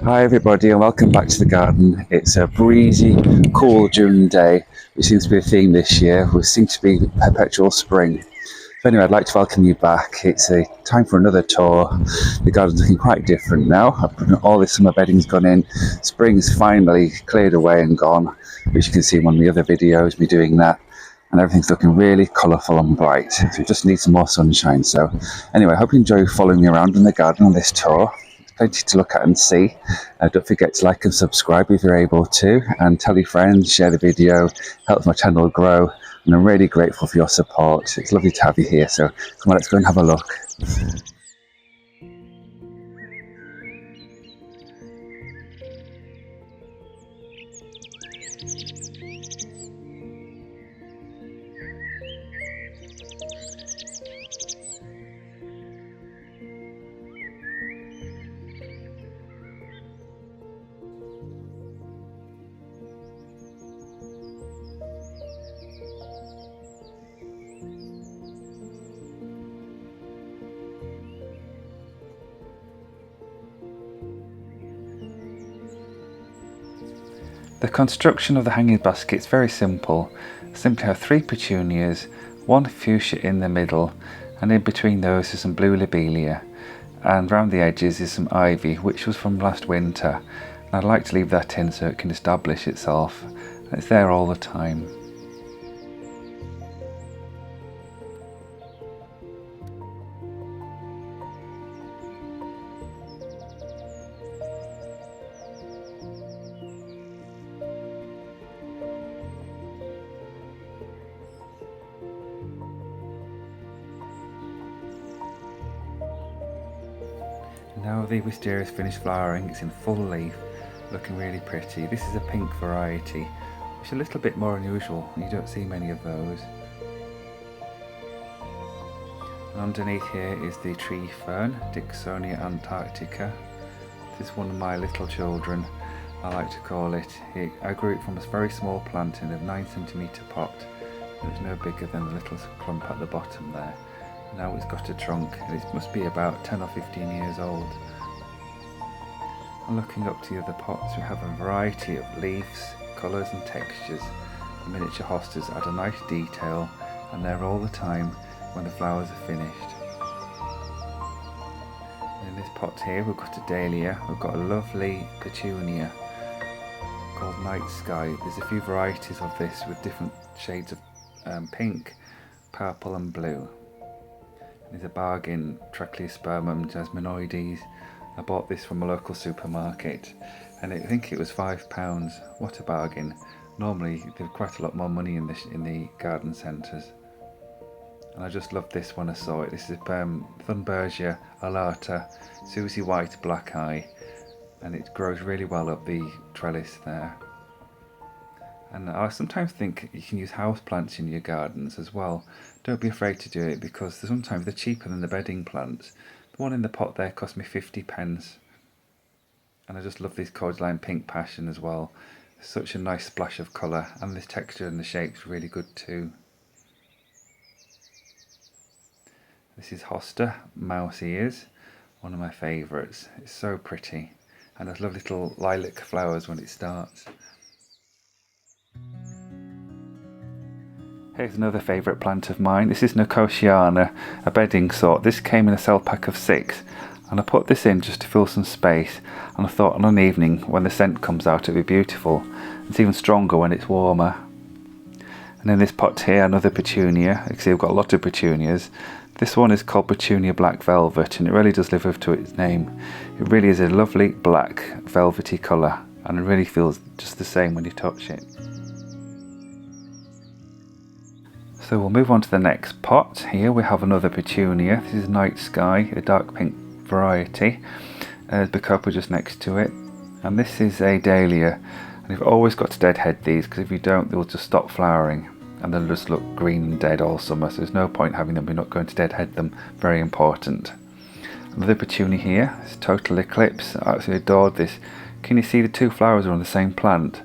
Hi everybody and welcome back to the garden. It's a breezy, cool June day, which seems to be a theme this year. We seem to be perpetual spring. So anyway, I'd like to welcome you back. It's a time for another tour. The garden's looking quite different now. All this summer bedding's gone in. Spring's finally cleared away and gone, which you can see in one of the other videos, me doing that. And everything's looking really colourful and bright. So we just need some more sunshine. So anyway, I hope you enjoy following me around in the garden on this tour. Plenty to look at and see. Don't forget to like and subscribe if you're able to, and tell your friends, share the video, helps my channel grow, and I'm really grateful for your support. It's lovely to have you here, so come on, let's go and have a look. The construction of the hanging basket is very simple. Simply have 3 petunias, 1 fuchsia in the middle, and in between those is some blue lobelia, and round the edges is some ivy, which was from last winter. And I'd like to leave that in so it can establish itself. It's there all the time. Now the wisteria is finished flowering. It's in full leaf, looking really pretty. This is a pink variety, which is a little bit more unusual. You don't see many of those. And underneath here is the tree fern, Dicksonia antarctica. This is one of my little children, I like to call it. I grew it from a very small plant in a 9cm pot. It was no bigger than the little clump at the bottom there. Now it's got a trunk, and it must be about 10 or 15 years old. And looking up to the other pots, we have a variety of leaves, colours and textures. The miniature hostas add a nice detail, and they're all the time when the flowers are finished. And in this pot here we've got a dahlia, we've got a lovely petunia called Night Sky. There's a few varieties of this with different shades of pink, purple and blue. There's a bargain, Trachleospermum jasminoides. I bought this from a local supermarket, and I think it was £5. What a bargain. Normally there's quite a lot more money in the garden centres. And I just loved this when I saw it. This is Thunbergia alata, Susie White black eye, and it grows really well up the trellis there. And I sometimes think you can use house plants in your gardens as well. Don't be afraid to do it, because sometimes they're cheaper than the bedding plants. The one in the pot there cost me 50p. And I just love this cordyline pink passion as well. Such a nice splash of colour, and the texture and the shape's really good too. This is hosta, mouse ears, one of my favourites. It's so pretty, and has lovely little lilac flowers when it starts. Here's another favourite plant of mine. This is Nicotiana, a bedding sort. This came in a cell pack of 6, and I put this in just to fill some space, and I thought on an evening when the scent comes out it'd be beautiful. It's even stronger when it's warmer. And in this pot here, another petunia. You can see I've got a lot of petunias. This one is called Petunia Black Velvet, and it really does live up to its name. It really is a lovely black velvety colour, and it really feels just the same when you touch it. So we'll move on to the next pot. Here we have another petunia. This is Night Sky, a dark pink variety. There's Bacopa just next to it. And this is a dahlia. And you've always got to deadhead these, because if you don't, they'll just stop flowering. And they'll just look green and dead all summer. So there's no point having them. We're not going to deadhead them. Very important. Another petunia here. It's Total Eclipse. I absolutely adored this. Can you see the 2 flowers are on the same plant?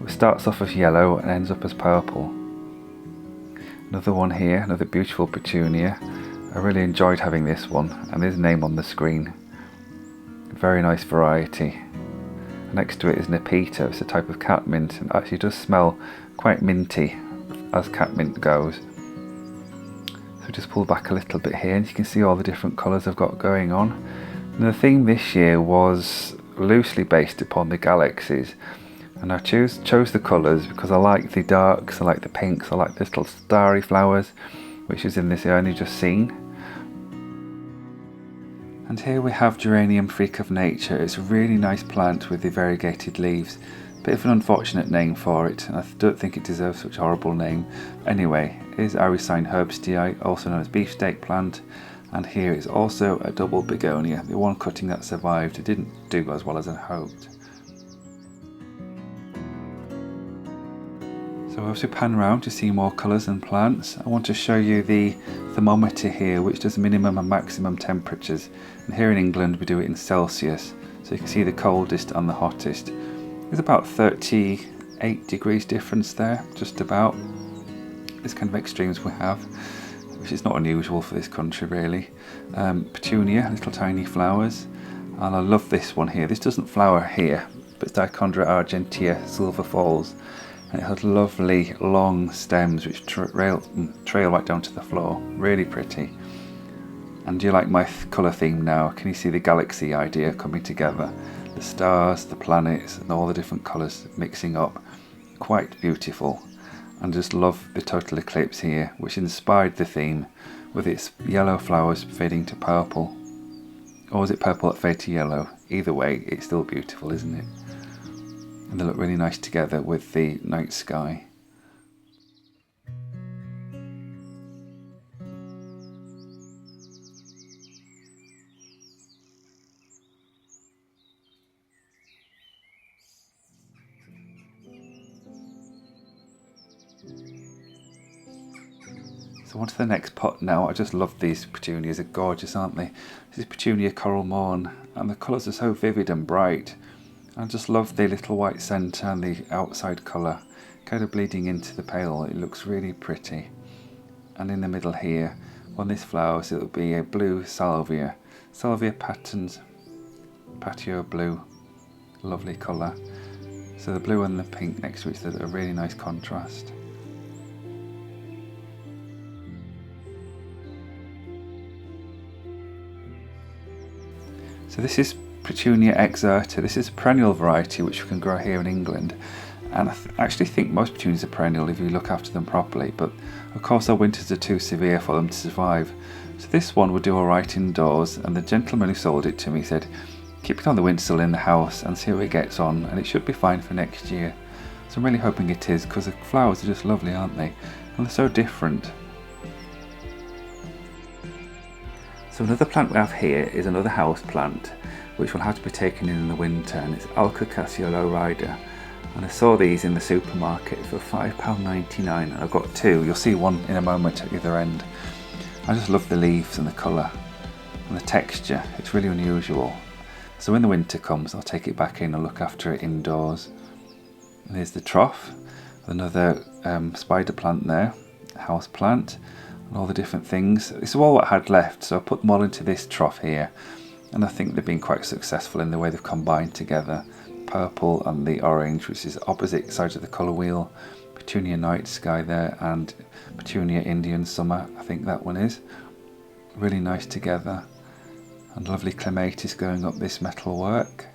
It starts off as yellow and ends up as purple. Another one here, another beautiful petunia. I really enjoyed having this one, and there's a name on the screen. Very nice variety. next to it is Nepeta. It's a type of catmint and actually does smell quite minty as catmint goes. So just pull back a little bit here and you can see all the different colours I've got going on. And the theme this year was loosely based upon the galaxies, and I chose the colours because I like the darks, I like the pinks, I like the little starry flowers, which is in this only just seen. And here we have Geranium Freak of Nature. It's a really nice plant with the variegated leaves. Bit of an unfortunate name for it, and I don't think it deserves such a horrible name. Anyway, here's Arisine herbstii, also known as beefsteak plant, and here is also a double begonia, the one cutting that survived. It didn't do as well as I hoped. So as we pan around to see more colours and plants, I want to show you the thermometer here, which does minimum and maximum temperatures. And here in England we do it in Celsius, so you can see the coldest and the hottest. There's about 38 degrees difference there, just about. This kind of extremes we have, which is not unusual for this country really. Petunia, little tiny flowers, and I love this one here. This doesn't flower here, but it's Dichondra argentea Silver Falls. And it has lovely long stems which trail right down to the floor. Really pretty. And do you like my colour theme now? Can you see the galaxy idea coming together? The stars, the planets, and all the different colours mixing up. Quite beautiful. And just love the total eclipse here, which inspired the theme with its yellow flowers fading to purple. Or is it purple that fade to yellow? Either way, it's still beautiful, isn't it? And they look really nice together with the night sky. So on to the next pot now. I just love these petunias, they're gorgeous, aren't they? This is Petunia Coral Morn, and the colours are so vivid and bright. I just love the little white centre and the outside colour, kind of bleeding into the pale. It looks really pretty. And in the middle here, on this flowers, it'll be a blue salvia. Salvia patterns, patio blue, lovely colour. So the blue and the pink next to each other, a really nice contrast. So this is Petunia exerta. This is a perennial variety which we can grow here in England, and I actually think most petunias are perennial if you look after them properly, but of course our winters are too severe for them to survive. So this one would do alright indoors, and the gentleman who sold it to me said keep it on the windowsill in the house and see how it gets on, and it should be fine for next year. So I'm really hoping it is, because the flowers are just lovely, aren't they? And they're so different. So another plant we have here is another house plant which will have to be taken in the winter, and it's Alcocassia lowrider. And I saw these in the supermarket for £5.99, and I've got two. You'll see one in a moment at the other end. I just love the leaves and the colour and the texture. It's really unusual. So when the winter comes, I'll take it back in and look after it indoors. And here's the trough, another spider plant there, house plant, and all the different things. This is all what I had left, so I put them all into this trough here. And I think they've been quite successful in the way they've combined together. Purple and the orange, which is opposite sides of the colour wheel. Petunia Night Sky there, and Petunia Indian Summer, I think that one is. Really nice together. And lovely clematis going up this metal work.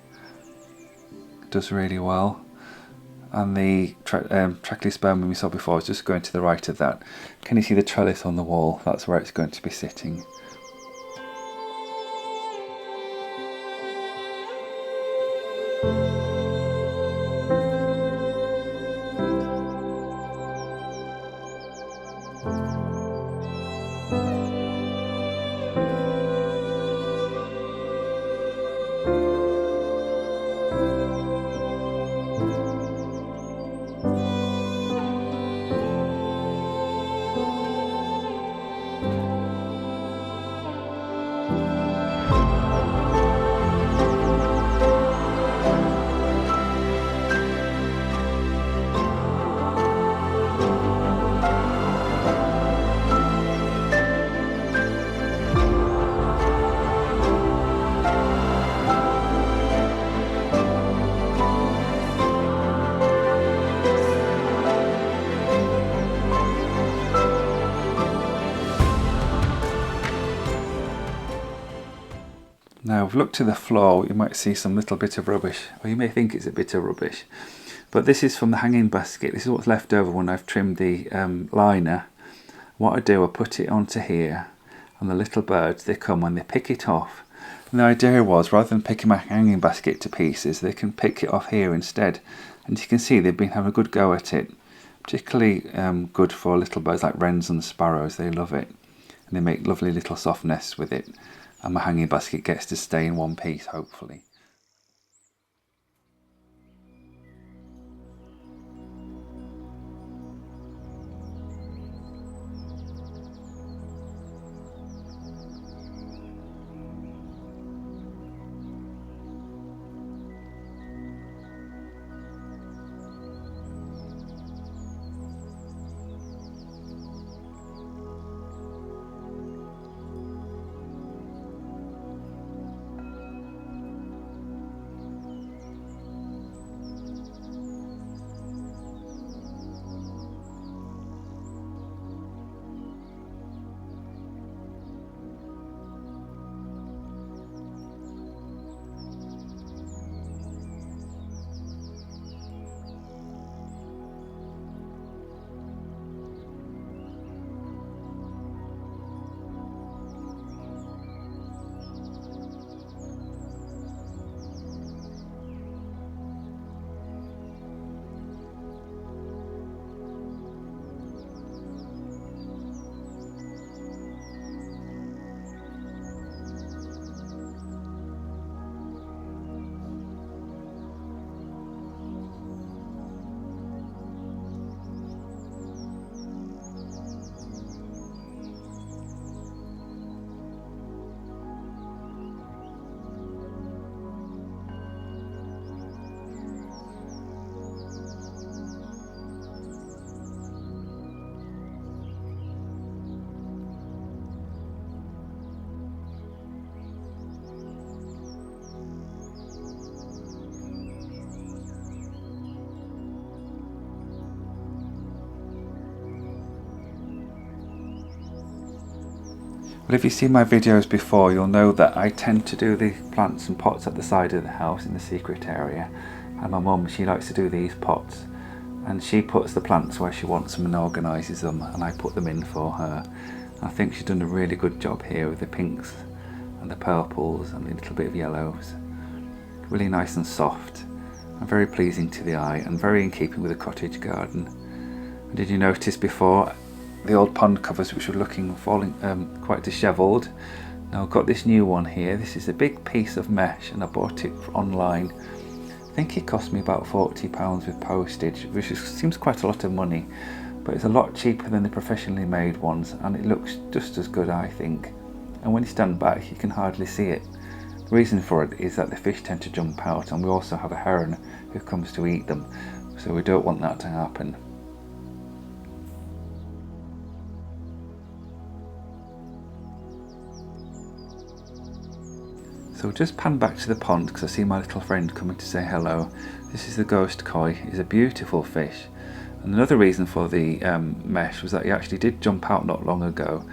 Does really well. And the Trachlyspermum we saw before is just going to the right of that. Can you see the trellis on the wall? That's where it's going to be sitting. Now I've looked to the floor, you might see some little bit of rubbish, or you may think it's a bit of rubbish, but this is from the hanging basket. This is what's left over when I've trimmed the liner. What I do, I put it onto here, and the little birds, they come and they pick it off. And the idea was, rather than picking my hanging basket to pieces, they can pick it off here instead. And you can see they've been having a good go at it. Particularly good for little birds like wrens and sparrows, they love it. And they make lovely little soft nests with it. And my hanging basket gets to stay in one piece, hopefully. Well, if you've seen my videos before, you'll know that I tend to do the plants and pots at the side of the house in the secret area, and my mum, she likes to do these pots, and she puts the plants where she wants them and organises them, and I put them in for her. I think she's done a really good job here with the pinks and the purples and a little bit of yellows. Really nice and soft and very pleasing to the eye, and very in keeping with a cottage garden. And did you notice before the old pond covers, which were looking quite dishevelled? Now I've got this new one here. This is a big piece of mesh, and I bought it online. I think it cost me about £40 with postage, which seems quite a lot of money, but it's a lot cheaper than the professionally made ones, and it looks just as good, I think. And when you stand back, you can hardly see it. The reason for it is that the fish tend to jump out, and we also have a heron who comes to eat them, so we don't want that to happen. So just pan back to the pond because I see my little friend coming to say hello. This is the ghost koi. He's a beautiful fish. And another reason for the mesh was that he actually did jump out not long ago,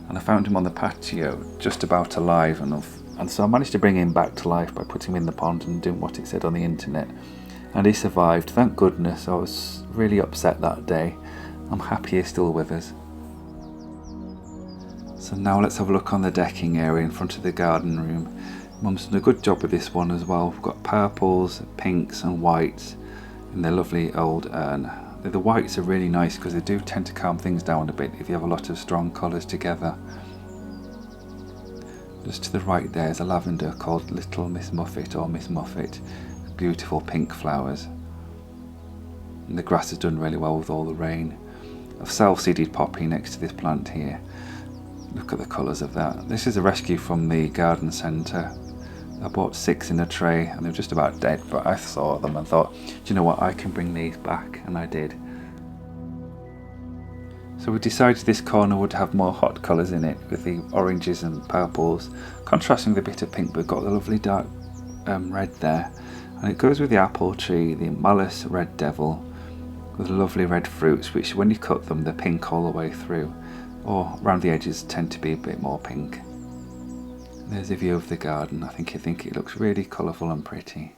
and I found him on the patio just about alive, and so I managed to bring him back to life by putting him in the pond and doing what it said on the internet, and he survived, thank goodness. I was really upset that day. I'm happy he's still with us. So now let's have a look on the decking area in front of the garden room. Mum's done a good job with this one as well. We've got purples, pinks and whites in their lovely old urn. The whites are really nice because they do tend to calm things down a bit if you have a lot of strong colours together. Just to the right there is a lavender called Little Miss Muffet or Miss Muffet. Beautiful pink flowers. And the grass has done really well with all the rain. I've self-seeded poppy next to this plant here. Look at the colours of that. This is a rescue from the garden centre. I bought 6 in a tray and they were just about dead, but I saw them and thought, do you know what, I can bring these back, and I did. So we decided this corner would have more hot colours in it, with the oranges and purples, contrasting with a bit of pink, but we've got the lovely dark red there. And it goes with the apple tree, the Malus Red Devil, with lovely red fruits, which when you cut them, they're pink all the way through, or around the edges tend to be a bit more pink. There's a view of the garden. I think it looks really colourful and pretty.